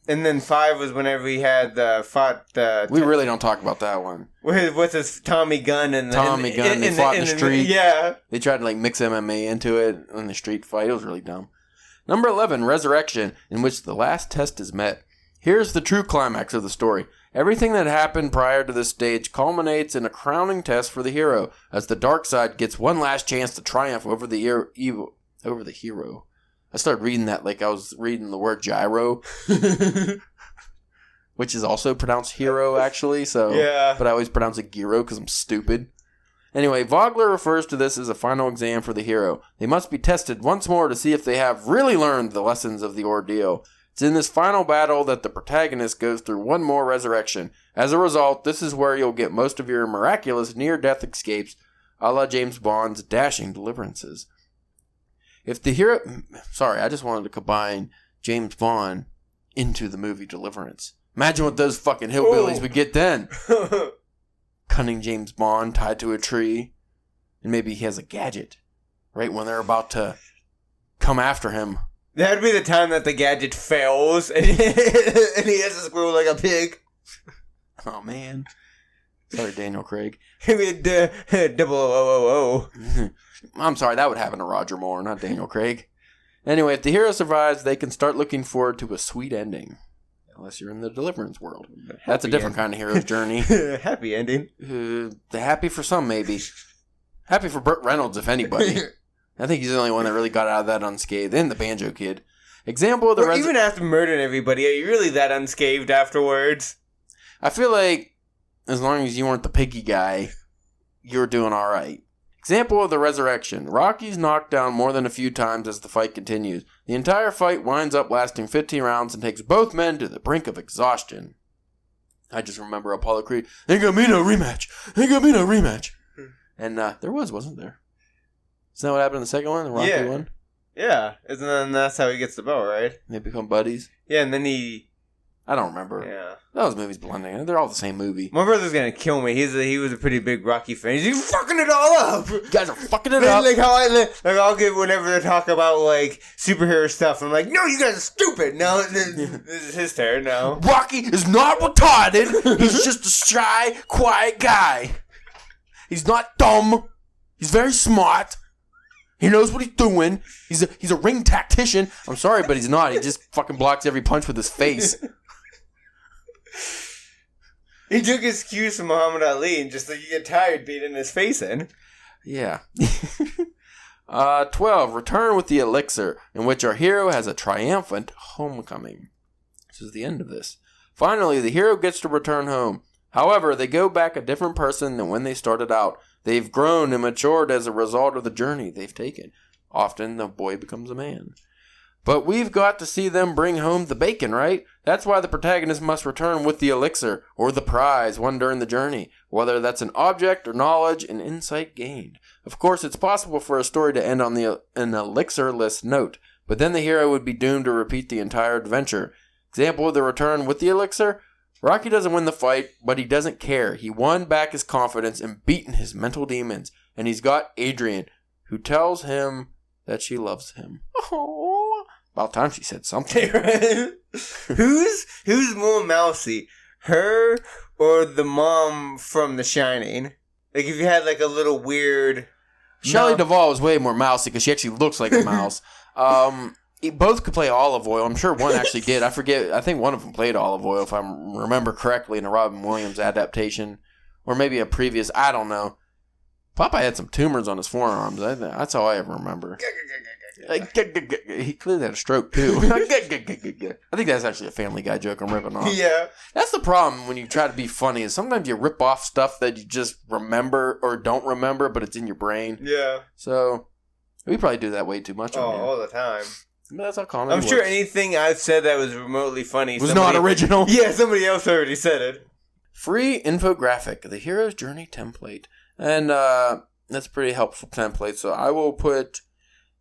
and then 5 was whenever he had fought the... We really don't talk about that one. With his Tommy Gunn and... They fought in the street. Yeah. They tried to mix MMA into it in the street fight. It was really dumb. Number 11, Resurrection, in which the last test is met. Here's the true climax of the story. Everything that happened prior to this stage culminates in a crowning test for the hero, as the dark side gets one last chance to triumph over the hero. I started reading that like I was reading the word gyro, which is also pronounced hero, actually. So, yeah. But I always pronounce it gyro because I'm stupid. Anyway, Vogler refers to this as a final exam for the hero. They must be tested once more to see if they have really learned the lessons of the ordeal. It's in this final battle that the protagonist goes through one more resurrection. As a result, this is where you'll get most of your miraculous near-death escapes, a la James Bond's dashing deliverances. If the hero... Sorry, I just wanted to combine James Bond into the movie Deliverance. Imagine what those fucking hillbillies would get then. cunning James Bond tied to a tree. And maybe he has a gadget right when they're about to come after him. That'd be the time that the gadget fails and he has to squirrel like a pig. Oh, man. Sorry, Daniel Craig. 0000. I'm sorry, that would happen to Roger Moore, not Daniel Craig. Anyway, if the hero survives, they can start looking forward to a sweet ending. Unless you're in the Deliverance world. That's a different kind of hero's journey. Happy ending. The happy for some, maybe. Happy for Burt Reynolds, if anybody. I think he's the only one that really got out of that unscathed. And the Banjo Kid. Example of the... even after murdering everybody, are you really that unscathed afterwards? I feel like as long as you weren't the piggy guy, you were doing all right. Example of the resurrection. Rocky's knocked down more than a few times as the fight continues. The entire fight winds up lasting 15 rounds and takes both men to the brink of exhaustion. I just remember Apollo Creed, ain't gonna be no rematch. Ain't gonna be no rematch. And there wasn't there? Isn't that what happened in the second one? The Rocky one? Yeah. Isn't then that's how he gets the belt, right? They become buddies? Yeah, and then he... I don't remember. Yeah. Those movies blending. They're all the same movie. My brother's gonna kill me. He was a pretty big Rocky fan. He's fucking it all up. You guys are fucking it up. Like I'll get whenever they talk about like superhero stuff. I'm like, no, you guys are stupid. No, this is his turn now. Rocky is not retarded. He's just a shy, quiet guy. He's not dumb. He's very smart. He knows what he's doing. He's a ring tactician. I'm sorry, but he's not. He just fucking blocks every punch with his face. He took his cues from Muhammad Ali and just like you get tired beating his face in. Yeah. 12. Return with the elixir, in which our hero has a triumphant homecoming. This is the end of this. Finally, the hero gets to return home. However, they go back a different person than when they started out. They've grown and matured as a result of the journey they've taken. Often, the boy becomes a man. But we've got to see them bring home the bacon, right? That's why the protagonist must return with the elixir, or the prize won during the journey, whether that's an object or knowledge and insight gained. Of course, it's possible for a story to end on an elixir-less note, but then the hero would be doomed to repeat the entire adventure. Example of the return with the elixir? Rocky doesn't win the fight, but he doesn't care. He won back his confidence and beaten his mental demons, and he's got Adrian, who tells him that she loves him. Oh. About time she said something. Who's more mousy? Her or the mom from The Shining? Like if you had like a little weird... Shelley Duvall is way more mousy because she actually looks like a mouse. Both could play Olive Oil. I'm sure one actually did. I forget. I think one of them played Olive Oil if I remember correctly in a Robin Williams adaptation. Or maybe a previous... I don't know. Popeye had some tumors on his forearms. That's all I ever remember. He clearly had a stroke too. I think that's actually a Family Guy joke I'm ripping off. Yeah. That's the problem when you try to be funny is sometimes you rip off stuff that you just remember or don't remember, but it's in your brain. Yeah. So we probably do that way too much. All the time. But that's how comedy I'm sure anything I've said that was remotely funny was not original. Yeah, somebody else already said it. Free infographic, the hero's journey template. And that's a pretty helpful template. So I will put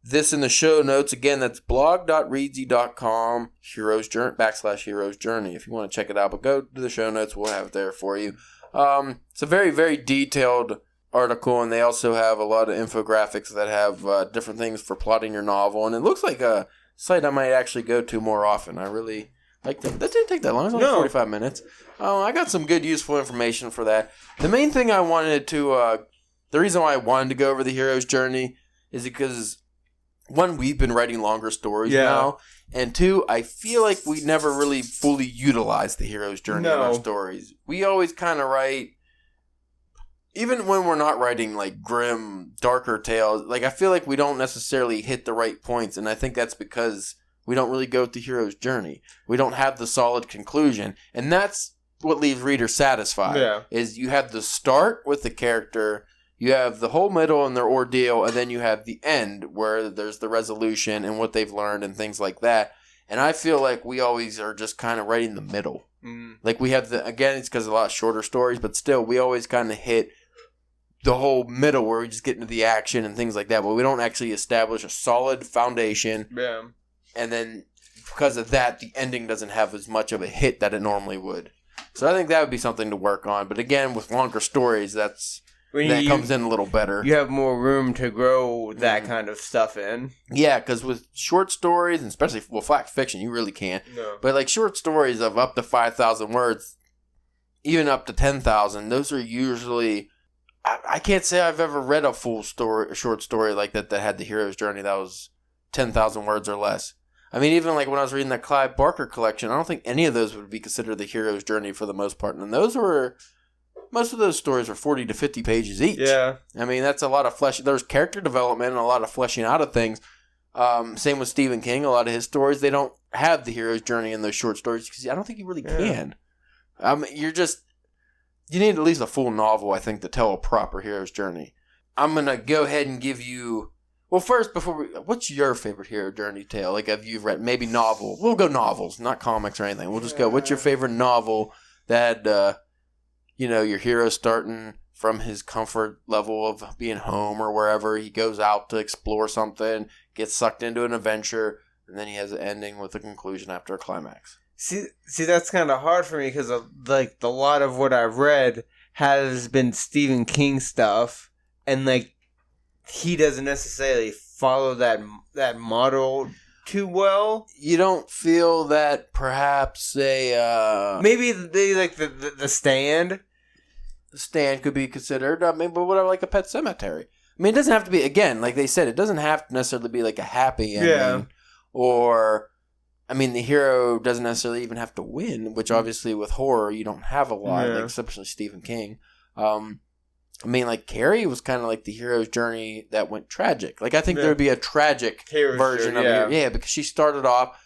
this in the show notes. Again, that's blog.readsy.com /hero's journey if you want to check it out. But go to the show notes. We'll have it there for you. It's a very, very detailed article, and they also have a lot of infographics that have different things for plotting your novel. And it looks like a site I might actually go to more often. I really like that. That didn't take that long. It was only 45 minutes. I got some good, useful information for that. The main thing I wanted to... the reason why I wanted to go over the hero's journey is because... One, we've been writing longer stories now. And two, I feel like we never really fully utilize the hero's journey in our stories. We always kind of write, even when we're not writing like grim, darker tales, like I feel like we don't necessarily hit the right points. And I think that's because we don't really go with the hero's journey. We don't have the solid conclusion. And that's what leaves readers satisfied. Is you have the start with the character... You have the whole middle and their ordeal, and then you have the end where there's the resolution and what they've learned and things like that. And I feel like we always are just kind of right in the middle. Like we have again, it's because a lot shorter stories, but still, we always kind of hit the whole middle where we just get into the action and things like that. But we don't actually establish a solid foundation. Yeah. And then because of that, the ending doesn't have as much of a hit that it normally would. So I think that would be something to work on. But again, with longer stories, that comes in a little better. You have more room to grow that kind of stuff in. Yeah, because with short stories, and especially fact fiction, you really can't. No. But like short stories of up to 5,000 words, even up to 10,000, those are usually... I can't say I've ever read a short story like that had the hero's journey that was 10,000 words or less. I mean, even like when I was reading the Clive Barker collection, I don't think any of those would be considered the hero's journey for the most part. And most of those stories were 40 to 50 pages each. Yeah. I mean, that's a lot of there's character development and a lot of fleshing out of things. Same with Stephen King. A lot of his stories, they don't have the hero's journey in those short stories because I don't think you really can. You need at least a full novel, I think, to tell a proper hero's journey. I'm going to go ahead and give you... Well, first, what's your favorite hero journey tale? Like, have you read, maybe novel? We'll go novels, not comics or anything. We'll just go, what's your favorite novel that, your hero starting from his comfort level of being home or wherever, he goes out to explore something, gets sucked into an adventure, and then he has an ending with a conclusion after a climax. See, that's kind of hard for me because, like, a lot of what I've read has been Stephen King stuff, and, like, he doesn't necessarily follow that model too well. You don't feel that perhaps maybe they like the Stand. The Stand could be considered. Maybe whatever, like a Pet Sematary. I mean, it doesn't have to be, again, like they said, it doesn't have to necessarily be like a happy ending. Yeah. Or, I mean, the hero doesn't necessarily even have to win, which obviously with horror you don't have a lot, like especially Stephen King. I mean, like, Carrie was kind of like the hero's journey that went tragic. Like, I think there would be a tragic version of it. Yeah, because she started off,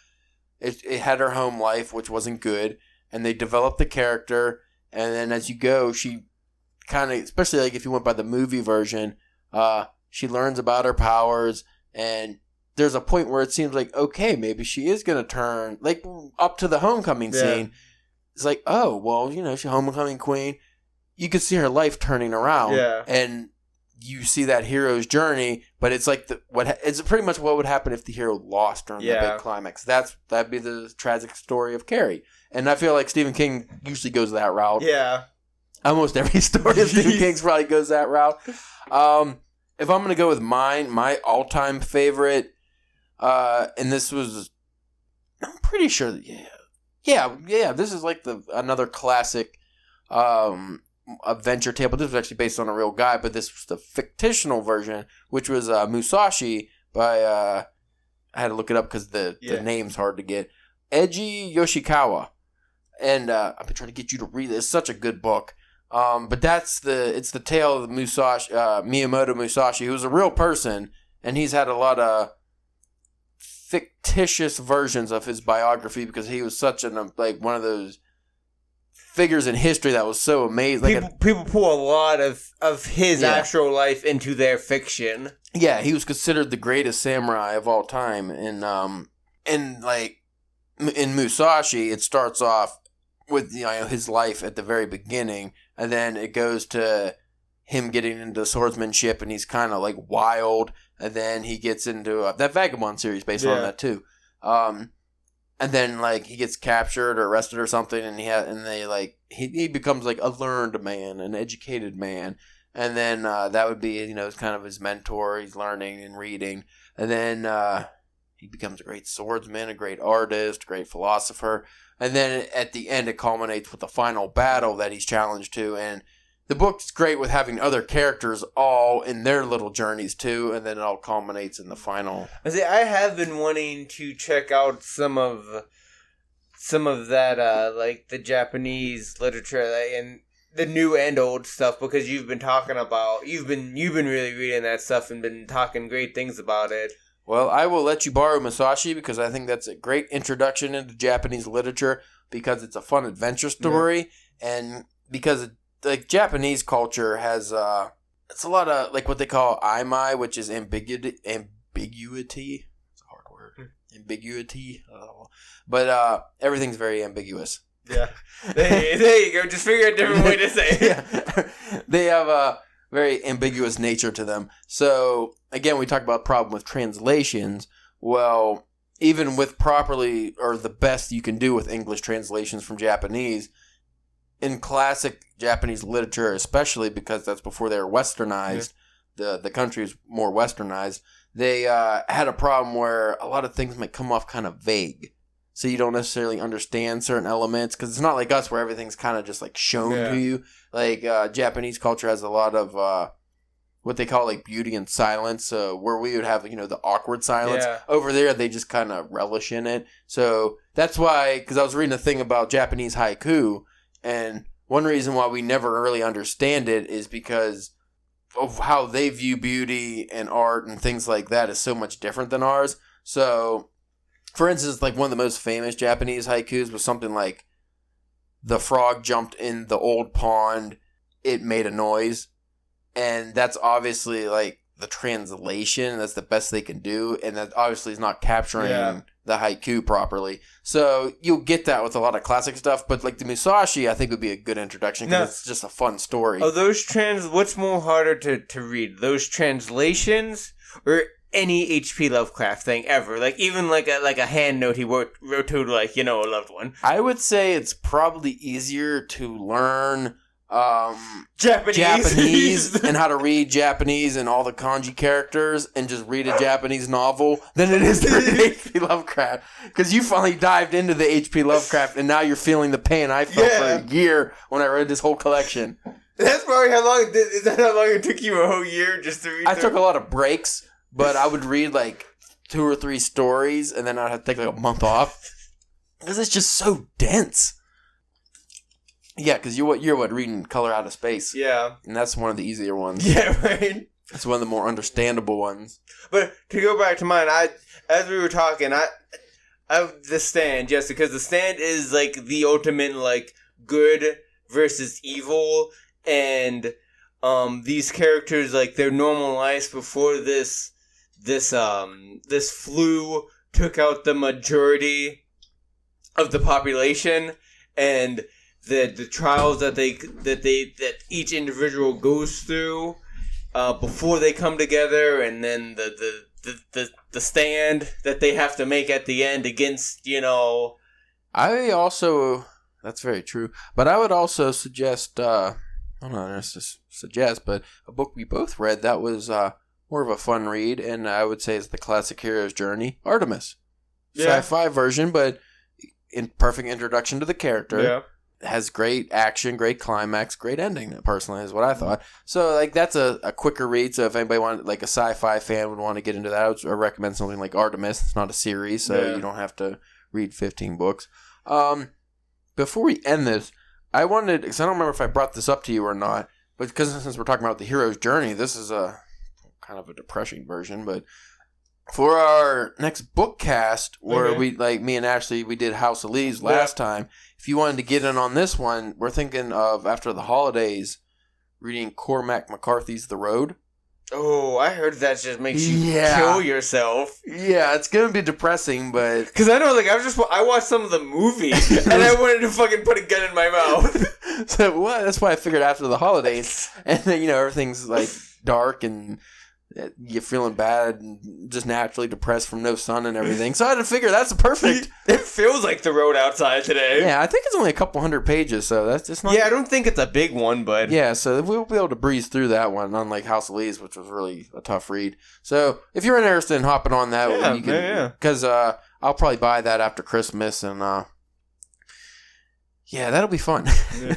it had her home life, which wasn't good, and they developed the character, and then as you go, she kind of, especially like if you went by the movie version, she learns about her powers, and there's a point where it seems like, okay, maybe she is going to turn, like, up to the homecoming scene. It's like, oh, well, she's homecoming queen. You could see her life turning around, and you see that hero's journey. But it's like it's pretty much what would happen if the hero lost during the big climax. That'd be the tragic story of Carrie. And I feel like Stephen King usually goes that route. Yeah, almost every story of Stephen King's probably goes that route. If I'm gonna go with my all-time favorite, and this was, I'm pretty sure that this is like another classic. Adventure tale, but this was actually based on a real guy, but this was the fictional version, which was Musashi by, I had to look it up because the name's hard to get, Eiji Yoshikawa, and I've been trying to get you to read it. It's such a good book, but it's the tale of Musashi, Miyamoto Musashi, who was a real person, and he's had a lot of fictitious versions of his biography because he was such one of those figures in history that was so amazing. People pull a lot of his actual life into their fiction. Yeah, he was considered the greatest samurai of all time. And like in Musashi, it starts off with his life at the very beginning, and then it goes to him getting into swordsmanship, and he's kind of like wild, and then he gets into that Vagabond series based on that too. And then, like, he gets captured or arrested or something, and he becomes, like, a learned man, an educated man. And then that would be, kind of his mentor. He's learning and reading. And then he becomes a great swordsman, a great artist, a great philosopher. And then at the end, it culminates with the final battle that he's challenged to. And the book's great with having other characters all in their little journeys too, and then it all culminates in the final. I have been wanting to check out some of that, like the Japanese literature and the new and old stuff, because you've been really reading that stuff and been talking great things about it. Well, I will let you borrow Musashi because I think that's a great introduction into Japanese literature because it's a fun adventure story, and because like Japanese culture has it's a lot of like what they call aimai, which is ambiguity. It's a hard word. Ambiguity. But everything's very ambiguous. Yeah. There you go. Just figure a different way to say it. Yeah. They have a very ambiguous nature to them. So again, we talk about problem with translations. Well, even with properly or the best you can do with English translations from Japanese, in classic Japanese literature, especially because that's before they were westernized, the country is more westernized, they had a problem where a lot of things might come off kind of vague. So you don't necessarily understand certain elements, because it's not like us where everything's kind of just like shown to you. Like Japanese culture has a lot of what they call like beauty and silence, where we would have, the awkward silence. Yeah. Over there, they just kind of relish in it. So that's why, because I was reading a thing about Japanese haiku, and one reason why we never really understand it is because of how they view beauty and art and things like that is so much different than ours. So, for instance, like one of the most famous Japanese haikus was something like, the frog jumped in the old pond, it made a noise. And that's obviously like the translation. That's the best they can do. And that obviously is not capturing the haiku properly. So you'll get that with a lot of classic stuff. But like the Musashi, I think would be a good introduction because it's just a fun story. Oh, what's more harder to read? Those translations or any H.P. Lovecraft thing ever? Like even like a hand note he wrote to like, a loved one. I would say it's probably easier to learn Japanese and how to read Japanese and all the kanji characters and just read a Japanese novel than it is to read H.P. Lovecraft. Because you finally dived into the H.P. Lovecraft and now you're feeling the pain I felt for a year when I read this whole collection. That's probably how long is that how long it took you a whole year just to read I took a lot of breaks, but I would read like 2 or 3 stories and then I'd have to take like a month off. Because it's just so dense. Yeah, because you're reading Color Out of Space. Yeah. And that's one of the easier ones. Yeah, right. It's one of the more understandable ones. But to go back to mine, as we were talking, The Stand, yes, because The Stand is like the ultimate like good versus evil, and these characters like their normal lives before this flu took out the majority of the population, and the trials that each individual goes through before they come together, and then the stand that they have to make at the end against, I also, that's very true, but I would also suggest, I don't know if to suggest, but a book we both read that was more of a fun read, and I would say is The Classic Hero's Journey, Artemis. Sci-fi version, but in perfect introduction to the character. Yeah. Has great action, great climax, great ending, personally, is what I thought. So, like, that's a quicker read. So, if anybody wanted, like, a sci-fi fan would want to get into that, I would recommend something like Artemis. It's not a series, so you don't have to read 15 books. Before we end this, I wanted, because I don't remember if I brought this up to you or not, but because since we're talking about the hero's journey, this is a kind of a depressing version, but for our next book cast, where we, like me and Ashley, we did House of Leaves last time. If you wanted to get in on this one, we're thinking of, after the holidays, reading Cormac McCarthy's The Road. Oh, I heard that just makes you kill yourself. Yeah, it's going to be depressing, but... Because I know, like, I watched some of the movie, and I wanted to fucking put a gun in my mouth. So, well, that's why I figured after the holidays, and then, everything's, like, dark, and you're feeling bad and just naturally depressed from no sun and everything. So I had to figure that's perfect. It feels like the road outside today. Yeah, I think it's only a couple 100 pages, so that's just not... Yeah, I don't think it's a big one, but... Yeah, so we'll be able to breeze through that one, unlike House of Leaves, which was really a tough read. So if you're interested in hopping on that, you can... Because I'll probably buy that after Christmas, and that'll be fun. Yeah.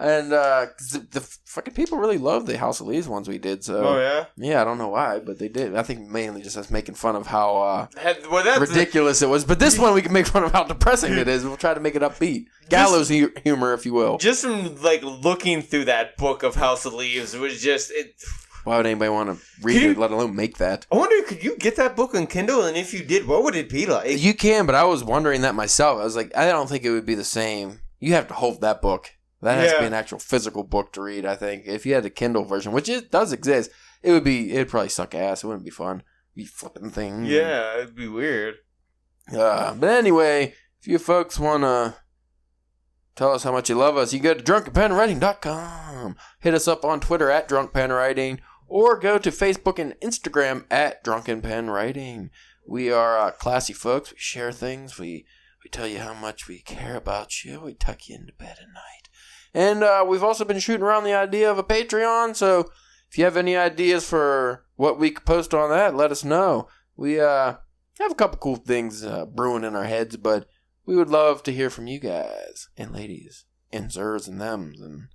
And the fucking people really love the House of Leaves ones we did. So, oh, yeah? Yeah, I don't know why, but they did. I think mainly just us making fun of how ridiculous it was. But this one we can make fun of how depressing it is. We'll try to make it upbeat. Gallows humor, if you will. Just from, like, looking through that book of House of Leaves, it was just... Why would anybody want to read it, let alone make that? I wonder, could you get that book on Kindle? And if you did, what would it be like? You can, but I was wondering that myself. I was like, I don't think it would be the same. You have to hold that book. That has to be an actual physical book to read, I think. If you had a Kindle version, which it does exist, it'd probably suck ass. It wouldn't be fun. Be flipping things. Yeah, it'd be weird. But anyway, if you folks want to tell us how much you love us, you go to drunkenpenwriting.com. Hit us up on Twitter at drunkenpenwriting, or go to Facebook and Instagram at drunkenpenwriting. We are classy folks. We share things. We tell you how much we care about you. We tuck you into bed at night. And we've also been shooting around the idea of a Patreon, so if you have any ideas for what we could post on that, let us know. We have a couple cool things brewing in our heads, but we would love to hear from you guys and ladies and sirs and thems. And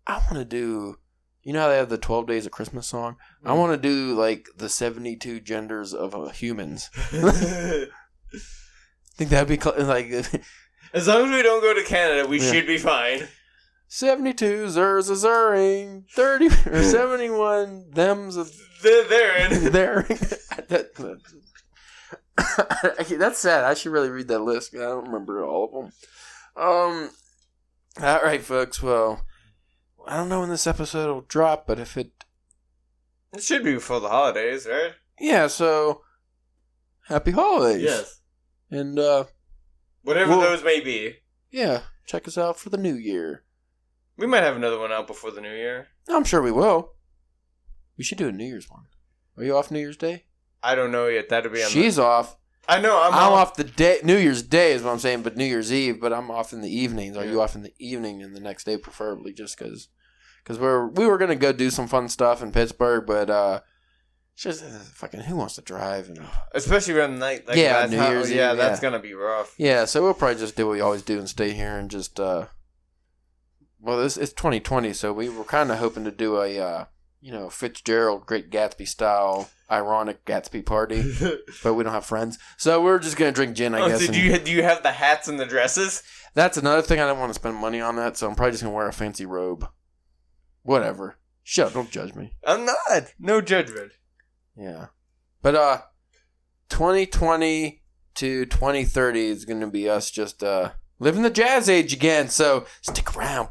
I want to do, you know how they have the 12 Days of Christmas song? I want to do like the 72 genders of humans. I think that'd be like... As long as we don't go to Canada, we should be fine. 72 zers a zerring, 30 or 71 thems of... They're That's sad. I should really read that list. I don't remember all of them. All right, folks. Well, I don't know when this episode will drop, but if it should be before the holidays, right? Yeah. So, happy holidays. Yes. And whatever those may be. Yeah. Check us out for the new year. We might have another one out before the new year. I'm sure we will. We should do a New Year's one. Are you off New Year's Day? I don't know yet. That'll be on She's off. I know. I'm off the day. New Year's Day is what I'm saying, but New Year's Eve. But I'm off in the evenings. Are you off in the evening and the next day, preferably, just because we were gonna go do some fun stuff in Pittsburgh, but just fucking who wants to drive? And especially around the night. Like New Year's Eve. Yeah, that's gonna be rough. Yeah, so we'll probably just do what we always do and stay here and just. Well, it's 2020, so we were kind of hoping to do a Fitzgerald Great Gatsby style ironic Gatsby party, but we don't have friends, so we're just gonna drink gin, I guess. So do you have the hats and the dresses? That's another thing. I don't want to spend money on that, so I'm probably just gonna wear a fancy robe. Whatever. Shut up, don't judge me. I'm not. No judgment. Yeah, but 2020 to 2030 is gonna be us just living the jazz age again. So stick around.